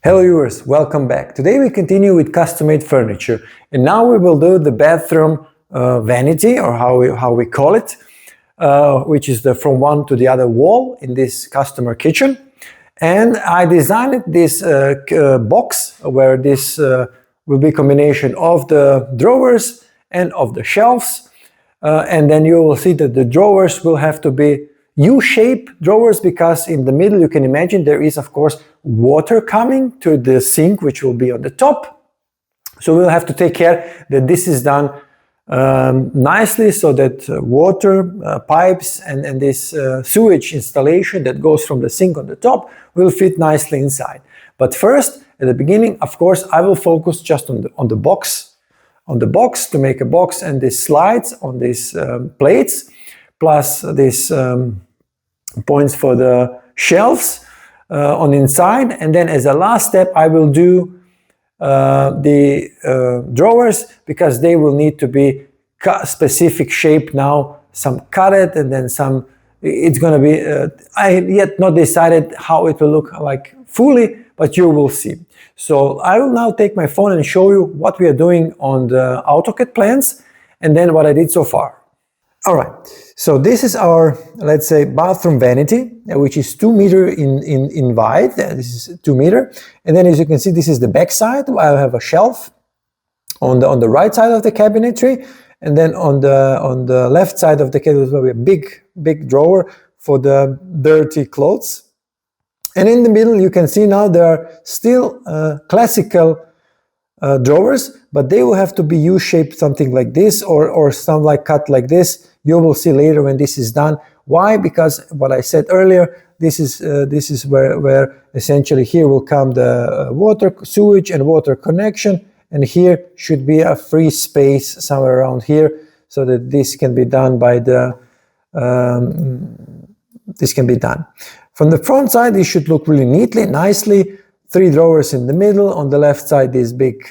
Hello viewers, welcome back. Today we continue with custom-made furniture, and now we will do the bathroom vanity, or how we call it, which is from one to the other wall in this customer kitchen. And I designed this box where this will be a combination of the drawers and of the shelves, and then you will see that the drawers will have to be U-shaped drawers, because in the middle you can imagine there is of course water coming to the sink, which will be on the top. So we'll have to take care that this is done nicely, so that water pipes and this sewage installation that goes from the sink on the top will fit nicely inside. But first, at the beginning, of course, I will focus just on the box, to make a box, and these slides on these plates, plus these points for the shelves on the inside. And then as a last step, I will do the drawers, because they will need to be specific shape now, some cut it, and then some, it's going to be, I have yet not decided how it will look like fully, but you will see. So I will now take my phone and show you what we are doing on the AutoCAD plans, and then what I did so far. All right, so this is our, let's say, bathroom vanity, which is 2 meters in wide. This is 2 meters. And then as you can see, this is the back side. I have a shelf on the right side of the cabinetry. And then on the left side of the cabinet will be a big drawer for the dirty clothes. And in the middle, you can see now there are still classical drawers, but they will have to be U-shaped, something like this, or some like cut like this. You will see later when this is done. Why? Because what I said earlier, this is where essentially here will come the water, sewage and water connection, and here should be a free space somewhere around here, so that this can be done by the this can be done. From the front side, this should look really neatly, nicely. 3 drawers in the middle. On the left side, this big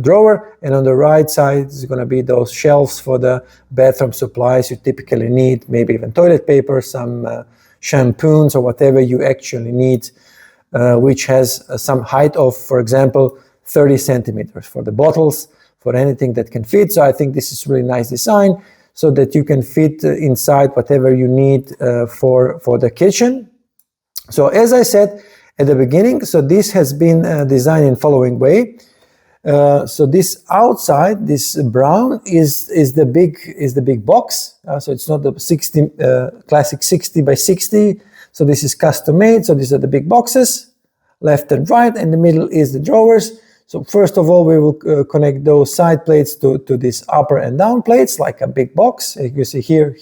drawer, and on the right side is going to be those shelves for the bathroom supplies you typically need, maybe even toilet paper, some shampoos or whatever you actually need, which has some height of, for example, 30 centimeters for the bottles, for anything that can fit. So I think this is really nice design, so that you can fit inside whatever you need for the kitchen. So as I said at the beginning, so this has been designed in following way. So this outside, this brown is the big box. So it's not the classic 60 by 60. So this is custom made. So these are the big boxes, left and right, and the middle is the drawers. So first of all, we will connect those side plates to this upper and down plates, like a big box. You see here,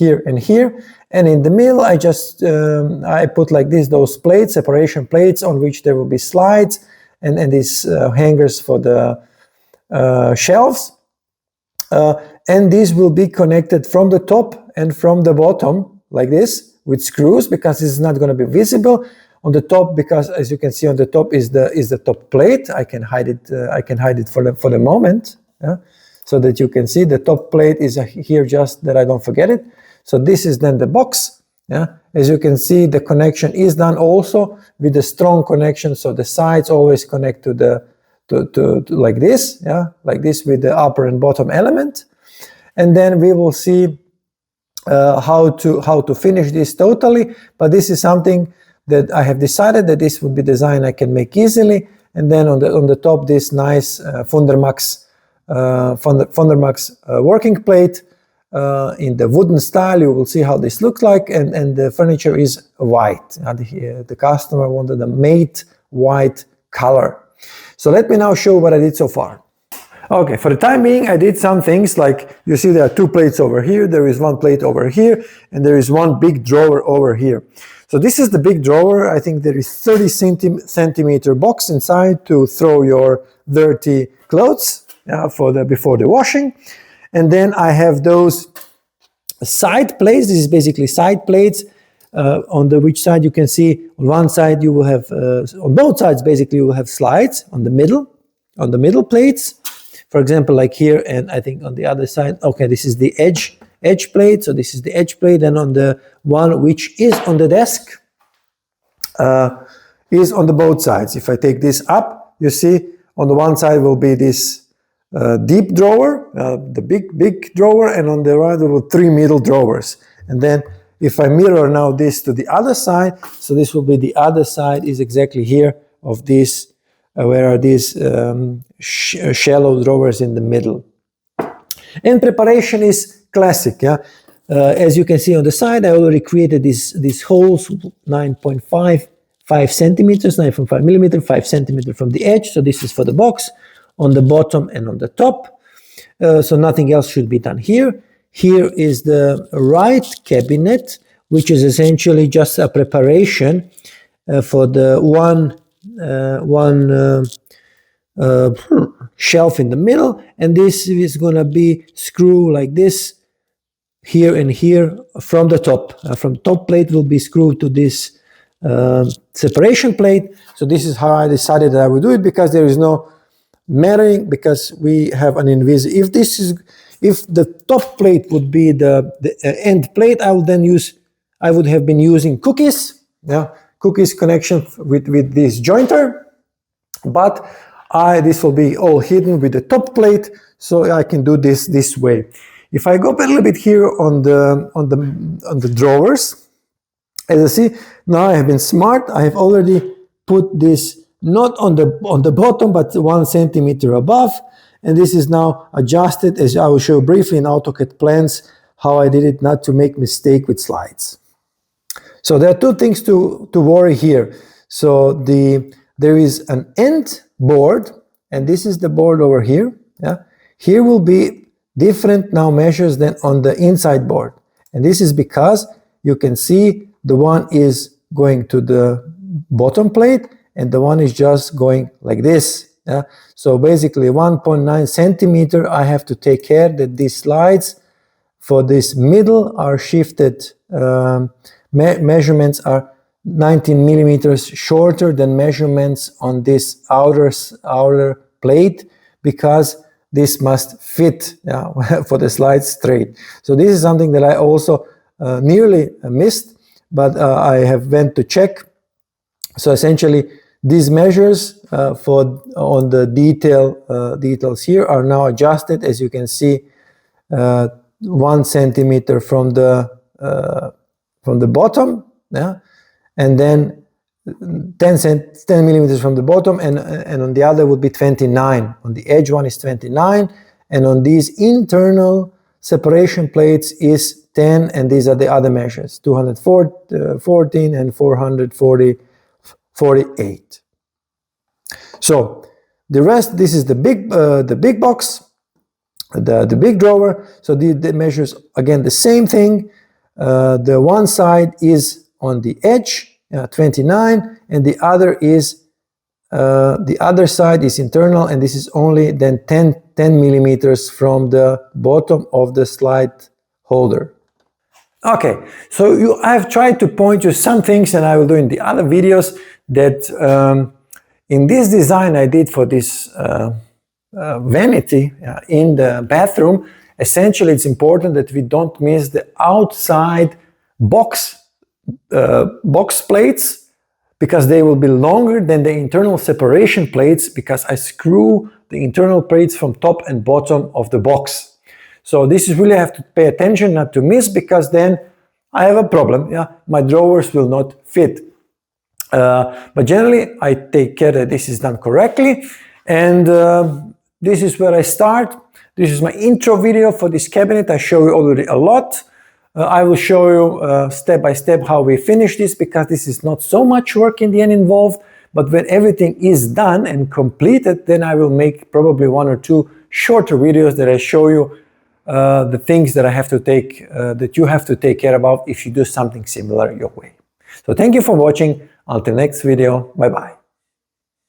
and here. And in the middle, I just I put like this, those plates, separation plates, on which there will be slides and these hangers for the shelves. And these will be connected from the top and from the bottom, like this, with screws, because this is not going to be visible on the top, because as you can see on the top is the top plate. I can hide it for the moment, so that you can see the top plate is here, just that I don't forget it. So this is then the box. As you can see, the connection is done also with a strong connection, so the sides always connect to like this, like this, with the upper and bottom element. And then we will see how to finish this totally. But this is something that I have decided that this would be design I can make easily. And then on the top, this nice Fundermax working plate in the wooden style. You will see how this looks like, and the furniture is white. The customer wanted a matte white color. So let me now show what I did so far. Okay, for the time being, I did some things like, you see there are 2 plates over here, there is 1 plate over here, and there is 1 big drawer over here. So this is the big drawer. I think there is 30 centimeter box inside to throw your dirty clothes before the washing. And then I have those side plates. This is basically side plates, on which side you can see on one side you will have, on both sides basically you will have slides on the middle plates. For example, like here, and I think on the other side, okay, this is the edge plate. So this is the edge plate, and on the one which is on the desk, is on the both sides. If I take this up, you see on the one side will be this deep drawer, the big drawer, and on the right there will 3 middle drawers. And then if I mirror now this to the other side, so this will be the other side is exactly here of this, where are these shallow drawers in the middle. And preparation is classic. Yeah? As you can see on the side, I already created these holes, 9.5 centimeters, 9.5 millimeter, 5 centimeter from the edge. So this is for the box on the bottom and on the top. So nothing else should be done here. Here is the right cabinet, which is essentially just a preparation for the one shelf in the middle, and this is going to be screw like this here and here from the top. From top plate will be screwed to this separation plate. So this is how I decided that I would do it, because there is no mirroring, because we have an invisible. If the top plate would be the end plate, I would have been using cookies, cookies connection with this jointer, but this will be all hidden with the top plate, so I can do this way. If I go a little bit here on the drawers, as you see, now I have been smart. I have already put this not on the bottom, but 1 centimeter above. And this is now adjusted, as I will show briefly in AutoCAD plans, how I did it not to make mistake with slides. So there are 2 things to worry here. So there is an end board, and this is the board over here. Yeah? Here will be different now measures than on the inside board. And this is because you can see the one is going to the bottom plate, and the one is just going like this. Yeah? So basically 1.9 centimeter, I have to take care that these slides for this middle are shifted. Measurements are 19 millimeters shorter than measurements on this outer plate, because this must fit for the slides straight. So this is something that I also nearly missed, but I have went to check. So essentially these measures on the details here are now adjusted, as you can see, 1 centimeter from the bottom, and then 10 millimeters from the bottom, and on the other would be 29. On the edge one is 29, and on these internal separation plates is 10, and these are the other measures, 214 and 448. So the rest, this is the big box, the big drawer. So the measures again the same thing. The one side is on the edge, 29, and the other side is internal, and this is only then 10 millimeters from the bottom of the slide holder. Okay, so I've tried to point you some things, and I will do in the other videos, that in this design I did for this vanity in the bathroom. Essentially, it's important that we don't miss the outside box plates, because they will be longer than the internal separation plates, because I screw the internal plates from top and bottom of the box. So this is really, I have to pay attention not to miss, because then I have a problem. My drawers will not fit. But generally, I take care that this is done correctly, and this is where I start. This is my intro video for this cabinet. I show you already a lot. I will show you step by step how we finish this, because this is not so much work in the end involved, but when everything is done and completed, then I will make probably 1 or 2 shorter videos that I show you the things that I have to that you have to take care about if you do something similar your way. So thank you for watching. Until next video, bye bye.